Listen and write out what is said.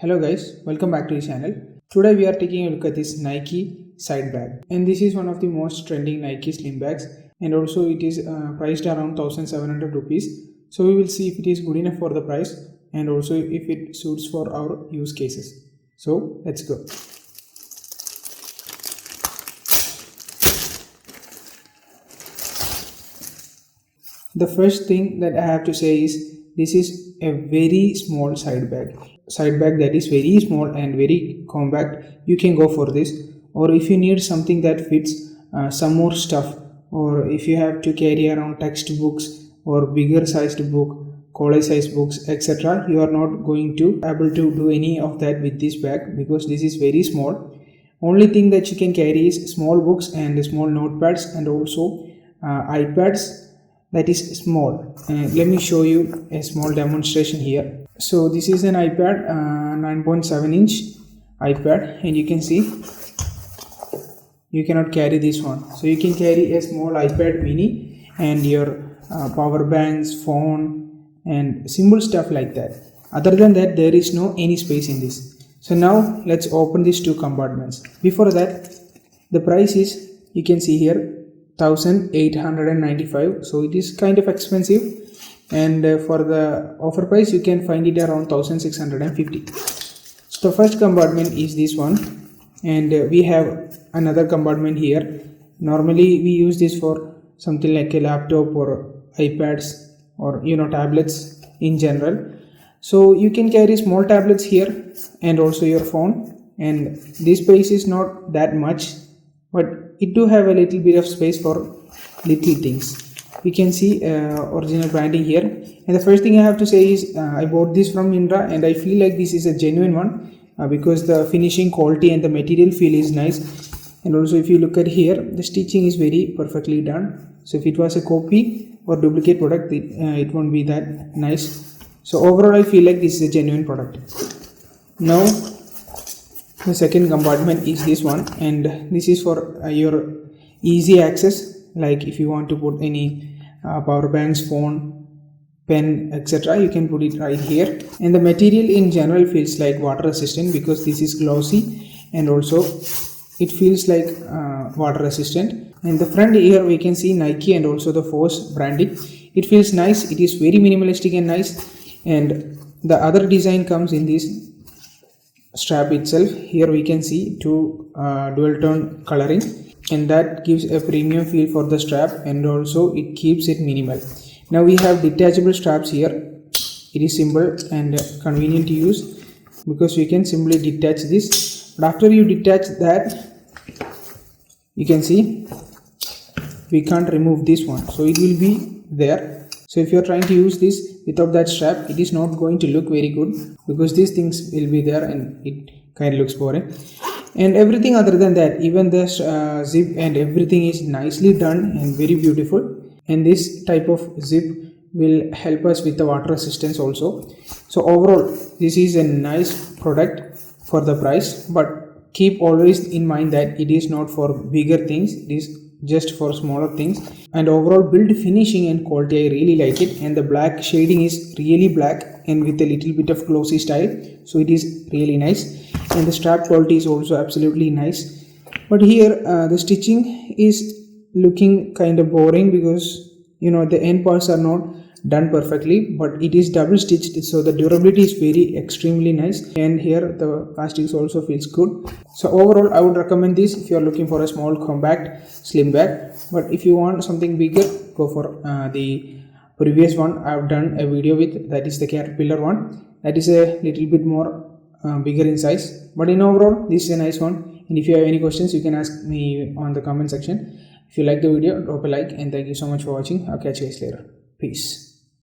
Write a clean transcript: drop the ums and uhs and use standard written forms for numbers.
Hello guys, welcome back to the channel. Today we are taking a look at this Nike side bag, and this is one of the most trending Nike slim bags, and also it is priced around 1700 rupees. So we will see if it is good enough for the price and also if it suits for our use cases. So let's go. The first thing that I have to say is this is a very small side bag that is very small and very compact. You can go for this, or if you need something that fits some more stuff, or if you have to carry around textbooks or bigger sized book, college size books, etc., you are not going to able to do any of that with this bag because this is very small. Only thing that you can carry is small books and small notepads and also iPads that is small. Let me show you a small demonstration here. So this is an iPad, 9.7 inch iPad, and you can see you cannot carry this one. So you can carry a small iPad mini and your power banks, phone and simple stuff like that. Other than that, there is no any space in this. So now let's open these two compartments. Before that, the price is, you can see here, 1895. So it is kind of expensive, and for the offer price you can find it around 1650. So the first compartment is this one, and we have another compartment here. Normally we use this for something like a laptop or iPads or tablets in general. So you can carry small tablets here and also your phone, and this space is not that much, but it do have a little bit of space for little things. We can see original branding here, and the first thing I have to say is I bought this from Indra, and I feel like this is a genuine one because the finishing quality and the material feel is nice. And also if you look at here, the stitching is very perfectly done. So if it was a copy or duplicate product, it won't be that nice. So overall I feel like this is a genuine product. Now the second compartment is this one, and this is for your easy access, like if you want to put any power banks, phone, pen, etc., you can put it right here. And the material in general feels like water resistant because this is glossy, and also it feels like water resistant. In the front here we can see Nike and also the Force branding. It feels nice, it is very minimalistic and nice. And the other design comes in this strap itself. Here we can see two dual tone coloring, and that gives a premium feel for the strap, and also it keeps it minimal. Now we have detachable straps here. It is simple and convenient to use because you can simply detach this, but after you detach that, you can see we can't remove this one, so it will be there. So if you are trying to use this without that strap, it is not going to look very good because these things will be there and it kind of looks boring. And everything other than that, even the zip and everything is nicely done and very beautiful. And this type of zip will help us with the water resistance also. So overall, this is a nice product for the price, but keep always in mind that it is not for bigger things. It is just for smaller things. And overall build finishing and quality, I really like it, and the black shading is really black and with a little bit of glossy style, so it is really nice. And the strap quality is also absolutely nice, but here the stitching is looking kind of boring because the end parts are not done perfectly, but it is double stitched, so the durability is very extremely nice. And here the plastics also feels good. So overall I would recommend this if you are looking for a small compact slim bag, but if you want something bigger, go for the previous one I have done a video with, that is the Caterpillar one. That is a little bit more bigger in size, but in overall this is a nice one. And if you have any questions, you can ask me on the comment section. If you like the video, drop a like, and thank you so much for watching. I'll catch you guys later. Peace.